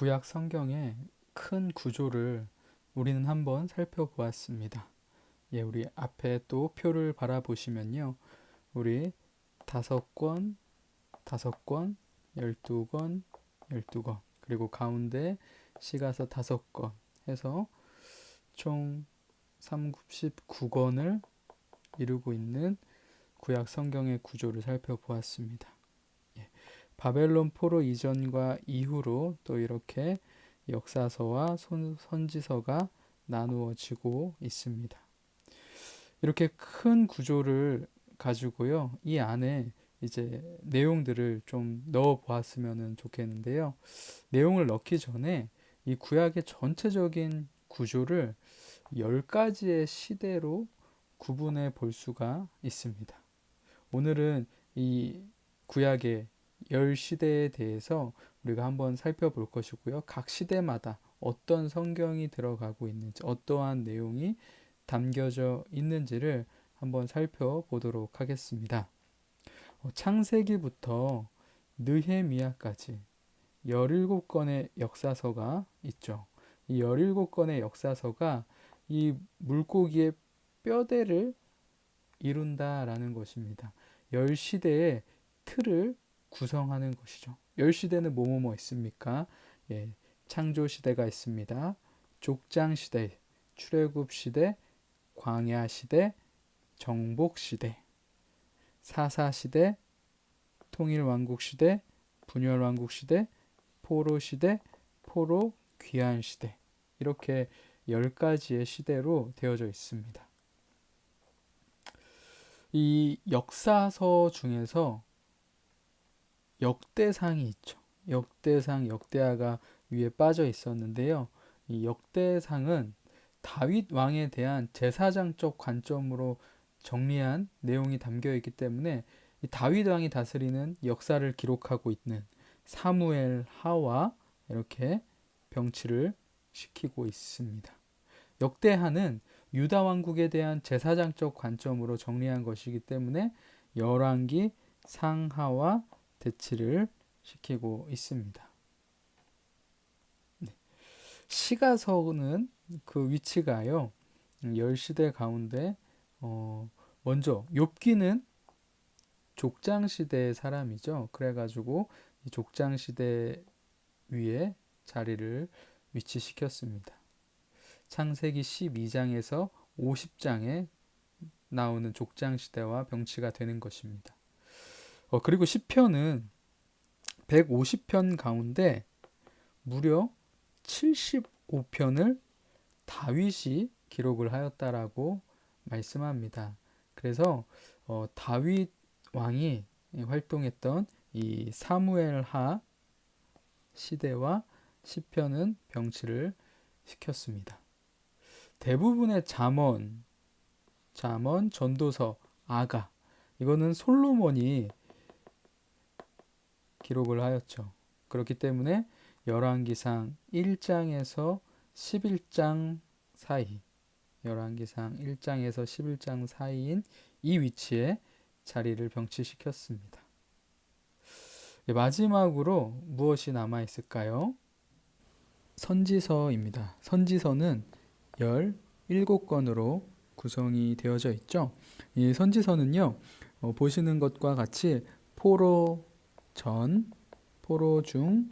구약 성경의 큰 구조를 우리는 한번 살펴보았습니다. 우리 앞에 또 표를 바라보시면요. 우리 5권, 5권, 12권, 12권, 그리고 가운데 시가서 5권 해서 총 39권을 이루고 있는 구약 성경의 구조를 살펴보았습니다. 바벨론 포로 이전과 이후로 또 이렇게 역사서와 선지서가 나누어지고 있습니다. 이렇게 큰 구조를 가지고요. 이 안에 이제 내용들을 좀 넣어 보았으면 좋겠는데요. 내용을 넣기 전에 이 구약의 전체적인 구조를 10가지의 시대로 구분해 볼 수가 있습니다. 오늘은 이 구약의 10시대에 대해서 우리가 한번 살펴볼 것이고요. 각 시대마다 어떤 성경이 들어가고 있는지, 어떠한 내용이 담겨져 있는지를 한번 살펴보도록 하겠습니다. 창세기부터 느헤미야까지 17권의 역사서가 있죠. 이 17권의 역사서가 이 물고기의 뼈대를 이룬다라는 것입니다. 10시대의 틀을 구성하는 것이죠. 10시대는 뭐뭐뭐 있습니까? 창조시대가 있습니다. 족장시대, 출애굽시대, 광야시대, 정복시대, 사사시대, 통일왕국시대, 분열왕국시대, 포로시대, 포로귀환시대, 이렇게 10가지의 시대로 되어져 있습니다. 이 역사서 중에서 역대상이 있죠. 역대상, 역대하가 위에 빠져 있었는데요. 이 역대상은 다윗 왕에 대한 제사장적 관점으로 정리한 내용이 담겨 있기 때문에 이 다윗 왕이 다스리는 역사를 기록하고 있는 사무엘 하와 이렇게 병치를 시키고 있습니다. 역대하는 유다 왕국에 대한 제사장적 관점으로 정리한 것이기 때문에 열왕기, 상하와 대치를 시키고 있습니다. 시가서는 그 위치가요. 10시대 가운데 먼저 욥기는 족장시대의 사람이죠. 그래가지고 이 족장시대 위에 자리를 위치시켰습니다. 창세기 12장에서 50장에 나오는 족장시대와 병치가 되는 것입니다. 그리고 시편은 150편 가운데 무려 75편을 다윗이 기록을 하였다라고 말씀합니다. 그래서 다윗 왕이 활동했던 이 사무엘하 시대와 시편은 병치를 시켰습니다. 대부분의 잠언, 전도서, 아가, 이거는 솔로몬이 기록을 하였죠. 그렇기 때문에 열왕기상 1장에서 11장 사이, 열왕기상 1장에서 11장 사이인 이 위치에 자리를 병치시켰습니다. 마지막으로 무엇이 남아 있을까요? 선지서입니다. 선지서는 17권으로 구성이 되어져 있죠. 이 선지서는요, 보시는 것과 같이 포로 전, 포로 중,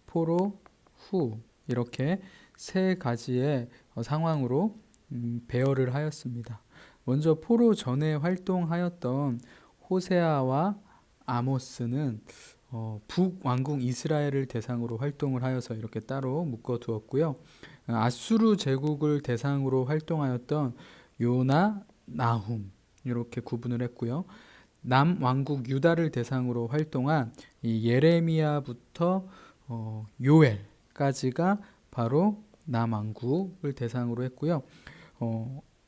포로 후 이렇게 세 가지의 상황으로 배열을 하였습니다. 먼저 포로 전에 활동하였던 호세아와 아모스는 북왕국 이스라엘을 대상으로 활동을 하여서 이렇게 따로 묶어 두었고요. 아수르 제국을 대상으로 활동하였던 요나, 나훔 이렇게 구분을 했고요. 남왕국 유다를 대상으로 활동한 이 예레미야부터 요엘까지가 바로 남왕국을 대상으로 했고요.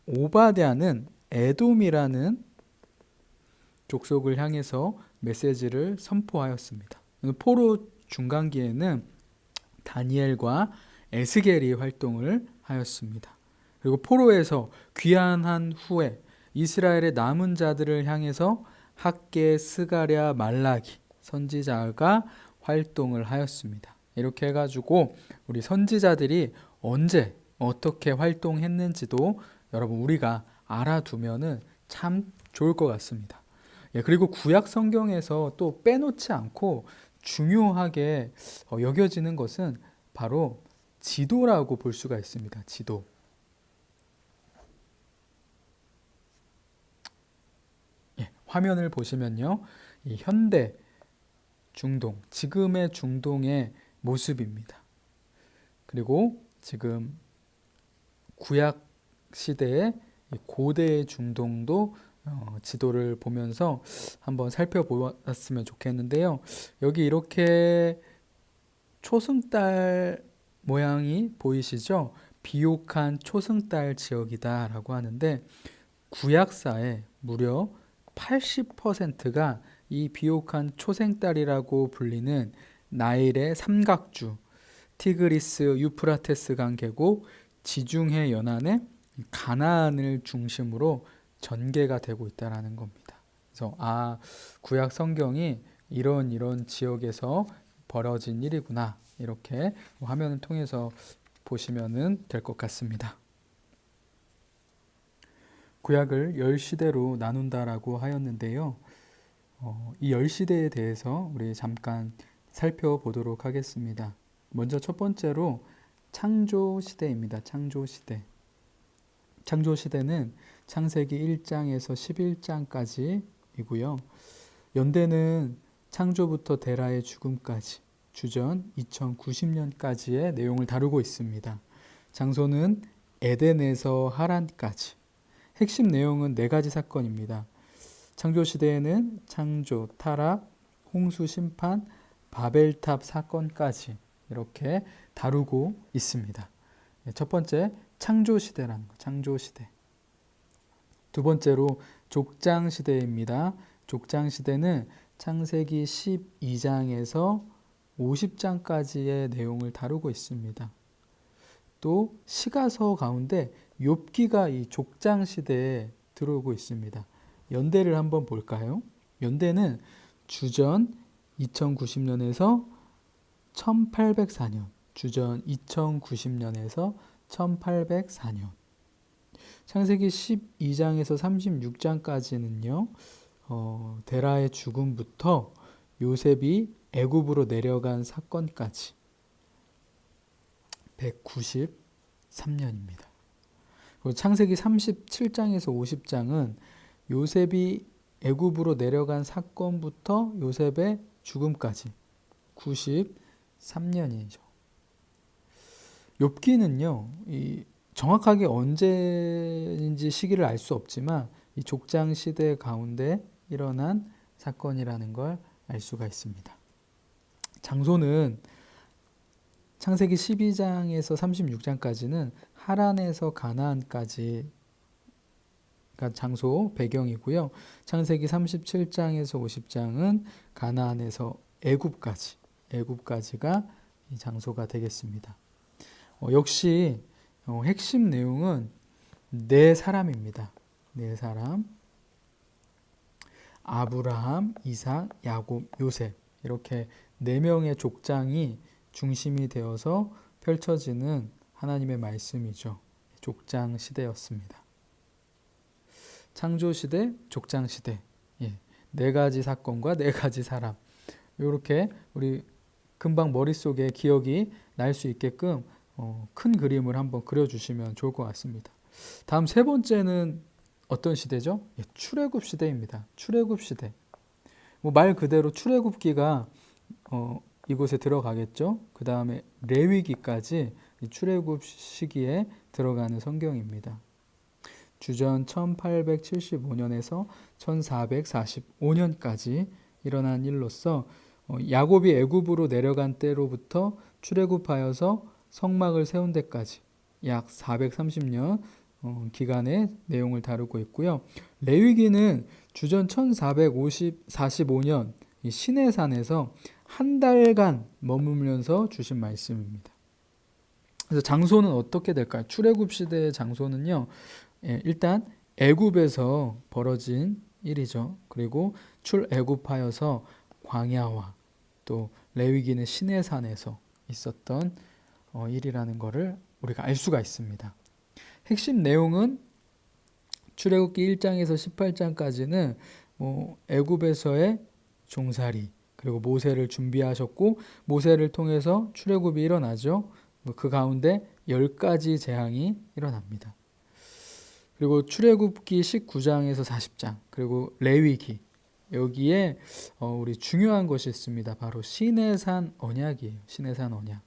오바댜는 에돔이라는 족속을 향해서 메시지를 선포하였습니다. 포로 중간기에는 다니엘과 에스겔이 활동을 하였습니다. 그리고 포로에서 귀환한 후에 이스라엘의 남은 자들을 향해서 학개, 스가랴, 말라기 선지자가 활동을 하였습니다. 이렇게 해가지고 우리 선지자들이 언제 어떻게 활동했는지도 여러분 우리가 알아두면은 참 좋을 것 같습니다. 예, 그리고 구약 성경에서 또 빼놓지 않고 중요하게 여겨지는 것은 바로 지도라고 볼 수가 있습니다. 지도. 예, 화면을 보시면요. 이 현대 중동, 지금의 중동의 모습입니다. 그리고 지금 구약 시대의 고대의 중동도 지도를 보면서 한번 살펴보았으면 좋겠는데요. 여기 이렇게 초승달 모양이 보이시죠? 비옥한 초승달 지역이다 라고 하는데 구약사에 무려 80%가 이 비옥한 초생달이라고 불리는 나일의 삼각주, 티그리스 유프라테스 강 계곡, 지중해 연안의 가나안을 중심으로 전개가 되고 있다는 겁니다. 그래서 구약 성경이 이런 지역에서 벌어진 일이구나 이렇게 화면을 통해서 보시면 될 것 같습니다. 구약을 10시대로 나눈다라고 하였는데요. 이 10시대에 대해서 우리 잠깐 살펴보도록 하겠습니다. 먼저 첫 번째로 창조시대입니다. 창조시대. 창조시대는 창세기 1장에서 11장까지이고요. 연대는 창조부터 데라의 죽음까지 주전 2090년까지의 내용을 다루고 있습니다. 장소는 에덴에서 하란까지. 핵심 내용은 4가지 사건입니다. 창조시대에는 창조, 타락, 홍수 심판, 바벨탑 사건까지 이렇게 다루고 있습니다. 첫 번째, 창조시대라는 거, 창조시대. 두 번째로 족장시대입니다. 족장시대는 창세기 12장에서 50장까지의 내용을 다루고 있습니다. 또 시가서 가운데 욥기가 이 족장시대에 들어오고 있습니다. 연대를 한번 볼까요? 연대는 주전 2090년에서 1804년, 주전 2090년에서 1804년. 창세기 12장에서 36장까지는요. 데라의 죽음부터 요셉이 애굽으로 내려간 사건까지 193년입니다. 그리고 창세기 37장에서 50장은 요셉이 애굽으로 내려간 사건부터 요셉의 죽음까지 93년이죠. 욥기는요, 정확하게 언제인지 시기를 알 수 없지만 이 족장 시대 가운데 일어난 사건이라는 걸 알 수가 있습니다. 장소는 창세기 12장에서 36장까지는 하란에서 가나안까지가 장소 배경이고요. 창세기 37장에서 50장은 가나안에서 애굽까지가 이 장소가 되겠습니다. 역시 핵심 내용은 4사람입니다. 4사람. 아브라함, 이삭, 야곱, 요셉 이렇게 4명의 족장이 중심이 되어서 펼쳐지는 하나님의 말씀이죠. 족장 시대였습니다. 창조시대, 족장시대. 4가지 사건과 4가지 사람. 이렇게 우리 금방 머릿속에 기억이 날 수 있게끔 큰 그림을 한번 그려주시면 좋을 것 같습니다. 다음 3번째는 어떤 시대죠? 출애굽 시대입니다. 출애굽 시대. 말 그대로 출애굽기가 이곳에 들어가겠죠. 그 다음에 레위기까지 출애굽 시기에 들어가는 성경입니다. 주전 1875년에서 1445년까지 일어난 일로서 야곱이 애굽으로 내려간 때로부터 출애굽하여서 성막을 세운 데까지 약 430년 기간의 내용을 다루고 있고요. 레위기는 주전 1445년 시내산에서 한 달간 머물면서 주신 말씀입니다. 그래서 장소는 어떻게 될까요? 출애굽 시대의 장소는요. 일단 애굽에서 벌어진 일이죠. 그리고 출애굽하여서 광야와 또 레위기는 시내산에서 있었던 일이라는 것을 우리가 알 수가 있습니다. 핵심 내용은 출애굽기 1장에서 18장까지는 애굽에서의 종살이, 그리고 모세를 준비하셨고 모세를 통해서 출애굽이 일어나죠. 그 가운데 10가지 재앙이 일어납니다. 그리고 출애굽기 19장에서 40장, 그리고 레위기, 여기에 우리 중요한 것이 있습니다. 바로 시내산 언약이에요. 시내산 언약.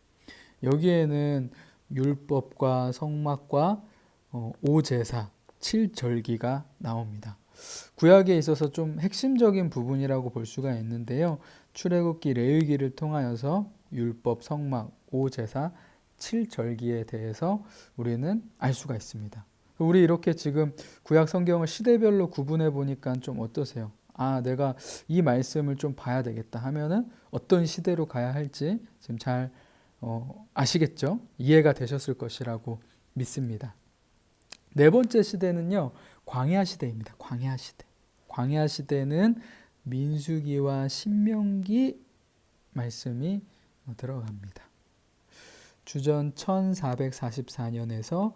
여기에는 율법과 성막과 오제사, 7절기가 나옵니다. 구약에 있어서 좀 핵심적인 부분이라고 볼 수가 있는데요. 출애굽기 레위기를 통하여서 율법, 성막, 오제사, 7절기에 대해서 우리는 알 수가 있습니다. 우리 이렇게 지금 구약 성경을 시대별로 구분해 보니까 좀 어떠세요? 내가 이 말씀을 좀 봐야 되겠다 하면은 어떤 시대로 가야 할지 지금 잘 아시겠죠? 이해가 되셨을 것이라고 믿습니다. 네 번째 시대는요, 광야 시대입니다. 광야 시대. 광야 시대는 민수기와 신명기 말씀이 들어갑니다. 주전 1444년에서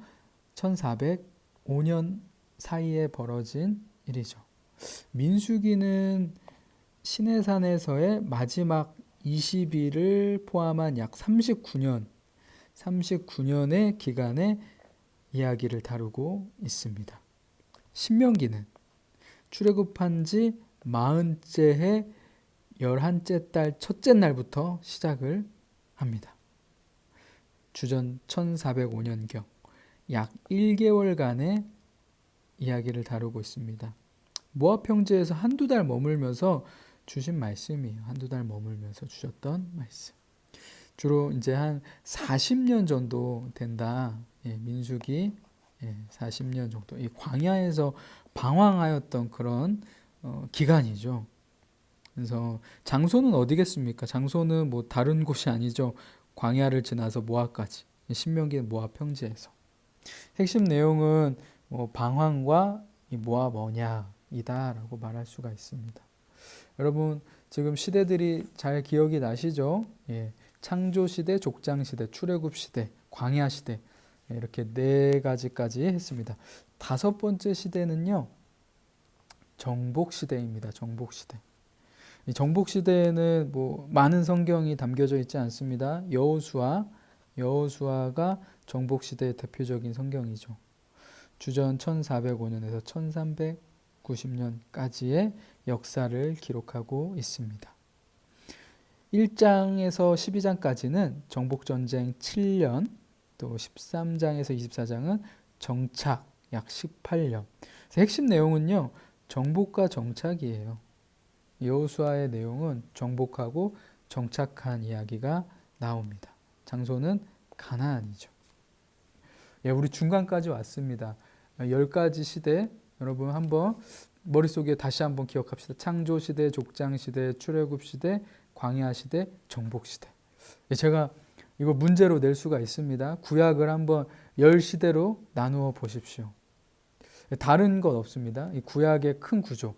1405년 사이에 벌어진 일이죠. 민수기는 시내산에서의 마지막 20일을 포함한 약 39년의 기간의 이야기를 다루고 있습니다. 신명기는 출애굽한 지 40째 해 11째 달 첫째 날부터 시작을 합니다. 주전 1405년경 약 1개월간의 이야기를 다루고 있습니다. 모압 평지에서 한두 달 머물면서 주신 말씀이에요. 한두 달 머물면서 주셨던 말씀. 주로 이제 한 40년 정도 된다. 민수기 40년 정도. 이 광야에서 방황하였던 그런 기간이죠. 그래서 장소는 어디겠습니까? 장소는 뭐 다른 곳이 아니죠. 광야를 지나서 모압까지. 신명기 모압 평지에서. 핵심 내용은 방황과 이 모압 언약이다라고 말할 수가 있습니다. 여러분 지금 시대들이 잘 기억이 나시죠? 창조 시대, 족장 시대, 출애굽 시대, 광야 시대, 이렇게 4가지까지 했습니다. 5번째 시대는요, 정복 시대입니다. 정복 시대. 이 정복 시대에는 많은 성경이 담겨져 있지 않습니다. 여호수아가 정복 시대의 대표적인 성경이죠. 주전 1405년에서 1390년까지의 역사를 기록하고 있습니다. 1장에서 12장까지는 정복전쟁 7년, 또 13장에서 24장은 정착 약 18년. 핵심 내용은요, 정복과 정착이에요. 여호수아의 내용은 정복하고 정착한 이야기가 나옵니다. 장소는 가나안이죠. 우리 중간까지 왔습니다. 10가지 시대, 여러분 한번 머릿속에 다시 한번 기억합시다. 창조 시대, 족장 시대, 출애굽 시대, 광야 시대, 정복 시대. 제가 이거 문제로 낼 수가 있습니다. 구약을 한번 10시대로 나누어 보십시오. 다른 것 없습니다. 이 구약의 큰 구조,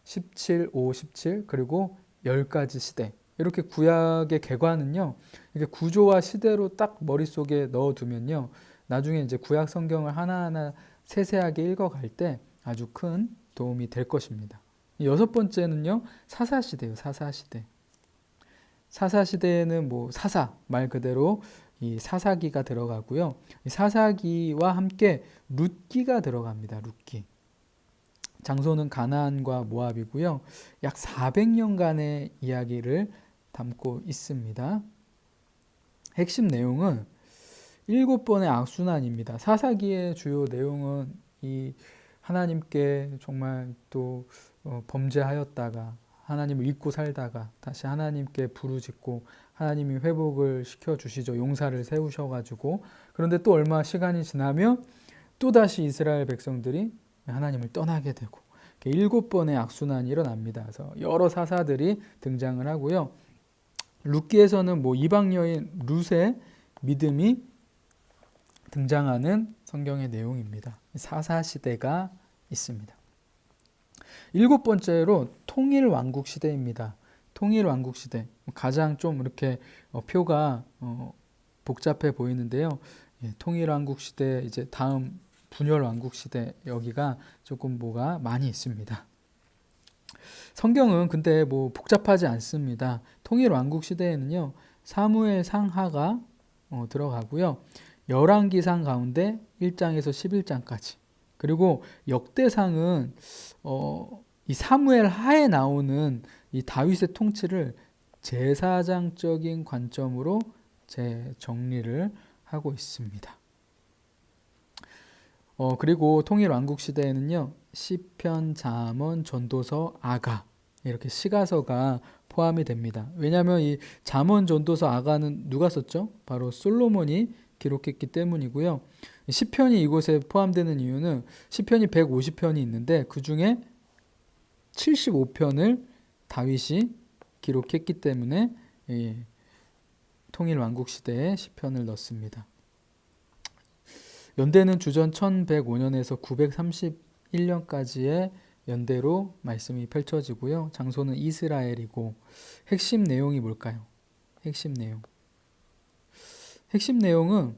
17, 5, 17, 그리고 10가지 시대. 이렇게 구약의 개관은요, 이렇게 구조와 시대로 딱 머릿속에 넣어두면요, 나중에 이제 구약 성경을 하나하나 세세하게 읽어갈 때 아주 큰 도움이 될 것입니다. 6번째는요, 사사시대예요. 사사시대. 사사시대에는 사사, 말 그대로 이 사사기가 들어가고요. 이 사사기와 함께 룻기가 들어갑니다. 룻기. 장소는 가나안과 모압이고요. 약 400년간의 이야기를 담고 있습니다. 핵심 내용은 7번의 악순환입니다. 사사기의 주요 내용은 이 하나님께 정말 또 범죄하였다가 하나님을 잊고 살다가 다시 하나님께 부르짖고 하나님이 회복을 시켜주시죠. 용사를 세우셔가지고. 그런데 또 얼마 시간이 지나면 또다시 이스라엘 백성들이 하나님을 떠나게 되고 7번의 악순환이 일어납니다. 그래서 여러 사사들이 등장을 하고요. 룻기에서는 이방 여인 룻의 믿음이 등장하는 성경의 내용입니다. 사사시대가 있습니다. 7번째로 통일왕국 시대입니다. 통일왕국 시대 가장 좀 이렇게 표가 복잡해 보이는데요. 예, 통일왕국 시대 이제 다음 분열왕국 시대 여기가 조금 뭐가 많이 있습니다. 성경은 근데 뭐 복잡하지 않습니다. 통일왕국 시대에는요 사무엘 상하가 들어가고요. 열왕기상 가운데 1장에서 11장까지 그리고 역대상은 이 사무엘 하에 나오는 이 다윗의 통치를 제사장적인 관점으로 재정리를 하고 있습니다. 그리고 통일왕국 시대에는요 시편, 잠언, 전도서, 아가 이렇게 시가서가 포함이 됩니다. 왜냐하면 이 잠언, 전도서, 아가는 누가 썼죠? 바로 솔로몬이 기록했기 때문이고요. 시편이 이곳에 포함되는 이유는 시편이 150편이 있는데 그 중에 75편을 다윗이 기록했기 때문에 통일왕국 시대에 시편을 넣습니다. 연대는 주전 1105년에서 931년까지의 연대로 말씀이 펼쳐지고요. 장소는 이스라엘이고 핵심 내용이 뭘까요? 핵심 내용은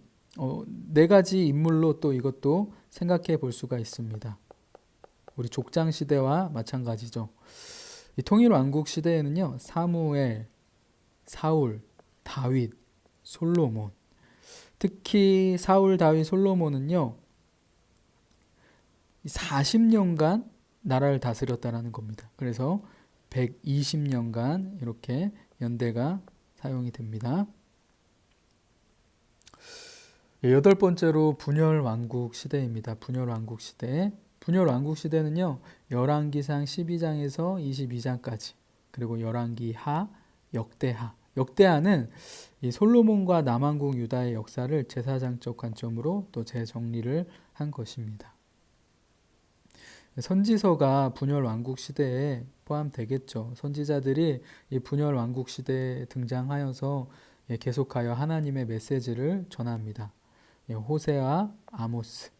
네 가지 인물로 또 이것도 생각해 볼 수가 있습니다. 우리 족장 시대와 마찬가지죠. 이 통일왕국 시대에는요. 사무엘, 사울, 다윗, 솔로몬. 특히 사울, 다윗, 솔로몬은요. 40년간 나라를 다스렸다는 겁니다. 그래서 120년간 이렇게 연대가 사용이 됩니다. 여덟 번째로 분열왕국 시대입니다. 분열왕국 시대. 분열왕국 시대는요. 열왕기상 12장에서 22장까지 그리고 열왕기하, 역대하. 역대하는 이 솔로몬과 남왕국 유다의 역사를 제사장적 관점으로 또 재정리를 한 것입니다. 선지서가 분열왕국 시대에 포함되겠죠. 선지자들이 이 분열왕국 시대에 등장하여서 계속하여 하나님의 메시지를 전합니다. 호세아, 아모스.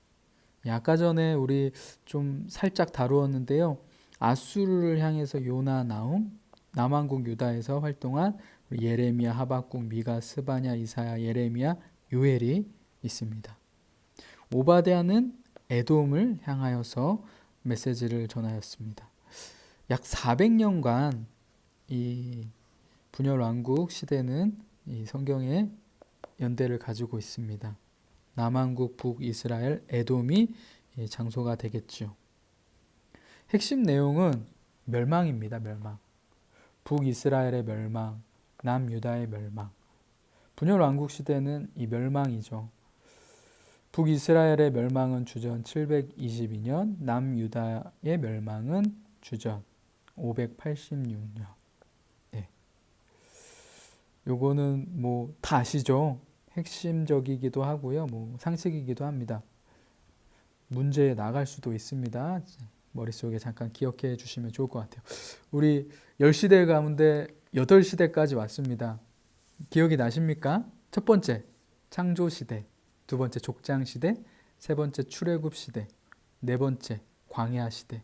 아까 전에 우리 좀 살짝 다루었는데요. 아수르를 향해서 요나, 나훔, 남왕국 유다에서 활동한 예레미야, 하박국, 미가, 스바냐, 이사야, 예레미야, 요엘이 있습니다. 오바댜는 에돔을 향하여서 메시지를 전하였습니다. 약 400년간 이 분열왕국 시대는 이 성경의 연대를 가지고 있습니다. 남왕국, 북이스라엘, 에돔이 장소가 되겠죠. 핵심 내용은 멸망입니다. 멸망. 북이스라엘의 멸망, 남유다의 멸망. 분열왕국 시대는 이 멸망이죠. 북이스라엘의 멸망은 주전 722년, 남유다의 멸망은 주전 586년. 네. 요거는 뭐 다 아시죠? 핵심적이기도 하고요. 뭐 상식이기도 합니다. 문제에 나갈 수도 있습니다. 머릿속에 잠깐 기억해 주시면 좋을 것 같아요. 우리 10시대 가운데 8시대까지 왔습니다. 기억이 나십니까? 첫 번째, 창조시대. 두 번째, 족장시대. 세 번째, 출애굽시대. 네 번째, 광야시대.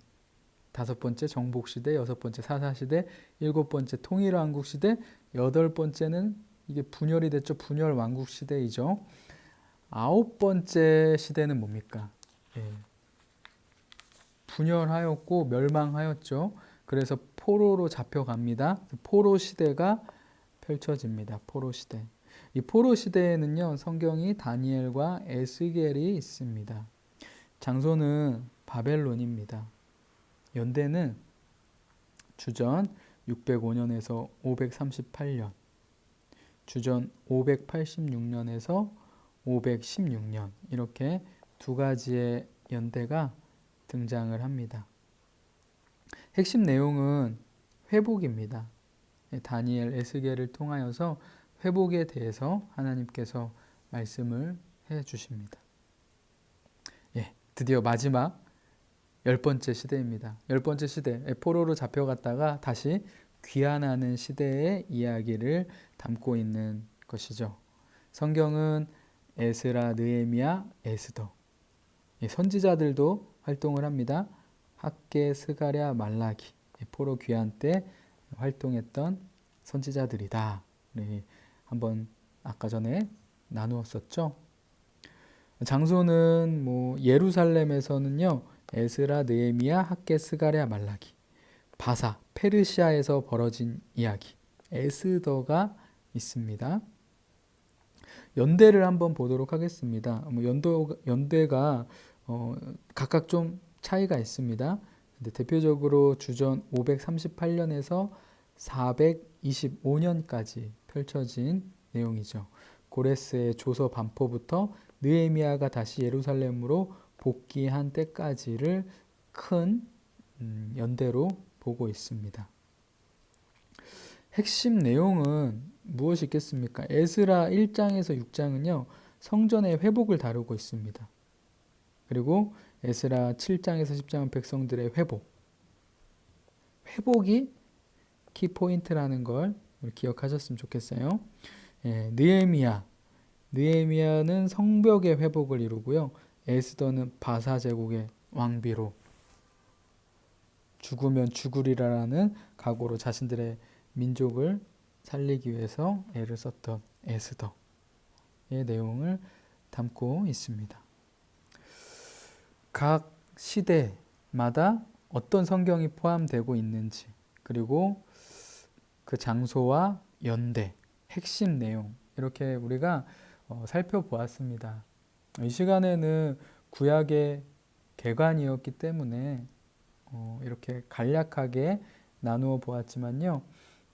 다섯 번째, 정복시대. 여섯 번째, 사사시대. 일곱 번째, 통일왕국시대. 여덟 번째는 이게 분열이 됐죠. 분열왕국시대이죠. 아홉 번째 시대는 뭡니까? 분열하였고 멸망하였죠. 그래서 포로로 잡혀갑니다. 포로 시대가 펼쳐집니다. 포로 시대. 이 포로 시대에는요. 성경이 다니엘과 에스겔이 있습니다. 장소는 바벨론입니다. 연대는 주전 605년에서 538년, 주전 586년에서 516년 이렇게 두 가지의 연대가 등장을 합니다. 핵심 내용은 회복입니다. 다니엘, 에스겔을 통하여서 회복에 대해서 하나님께서 말씀을 해 주십니다. 드디어 마지막 10번째 시대입니다. 10번째 시대, 포로로 잡혀갔다가 다시 귀환하는 시대의 이야기를 담고 있는 것이죠. 성경은 에스라, 느헤미야, 에스더 선지자들도 활동을 합니다. 학개, 스가랴, 말라기 포로 귀환 때 활동했던 선지자들이다. 네, 한번 아까 전에 나누었었죠. 장소는 뭐 예루살렘에서는요, 에스라, 느헤미야, 학개, 스가랴, 말라기, 바사, 페르시아에서 벌어진 이야기, 에스더가 있습니다. 연대를 한번 보도록 하겠습니다. 뭐 연대가 각각 좀 차이가 있습니다. 근데 대표적으로 주전 538년에서 425년까지 펼쳐진 내용이죠. 고레스의 조서 반포부터 느헤미야가 다시 예루살렘으로 복귀한 때까지를 큰 연대로 보고 있습니다. 핵심 내용은 무엇이 있겠습니까? 에스라 1장에서 6장은요, 성전의 회복을 다루고 있습니다. 그리고 에스라 7장에서 10장은 백성들의 회복. 회복이 키포인트라는 걸 기억하셨으면 좋겠어요. 예, 느헤미야는 성벽의 회복을 이루고요. 에스더는 바사 제국의 왕비로 죽으면 죽으리라라는 각오로 자신들의 민족을 살리기 위해서 애를 썼던 에스더의 내용을 담고 있습니다. 각 시대마다 어떤 성경이 포함되고 있는지, 그리고 그 장소와 연대, 핵심 내용, 이렇게 우리가 살펴보았습니다. 이 시간에는 구약의 개관이었기 때문에 이렇게 간략하게 나누어 보았지만요.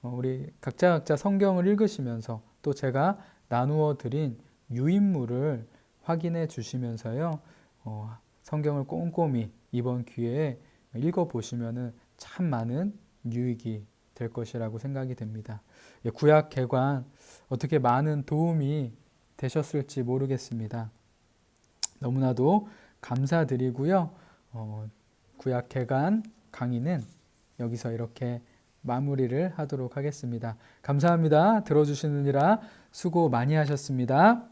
우리 각자 성경을 읽으시면서 또 제가 나누어 드린 유인물을 확인해 주시면서요. 성경을 꼼꼼히 이번 기회에 읽어보시면 참 많은 유익이 될 것이라고 생각이 됩니다. 구약 개관 어떻게 많은 도움이 되셨을지 모르겠습니다. 너무나도 감사드리고요. 구약 개관 강의는 여기서 이렇게 마무리를 하도록 하겠습니다. 감사합니다. 들어주시느라 수고 많이 하셨습니다.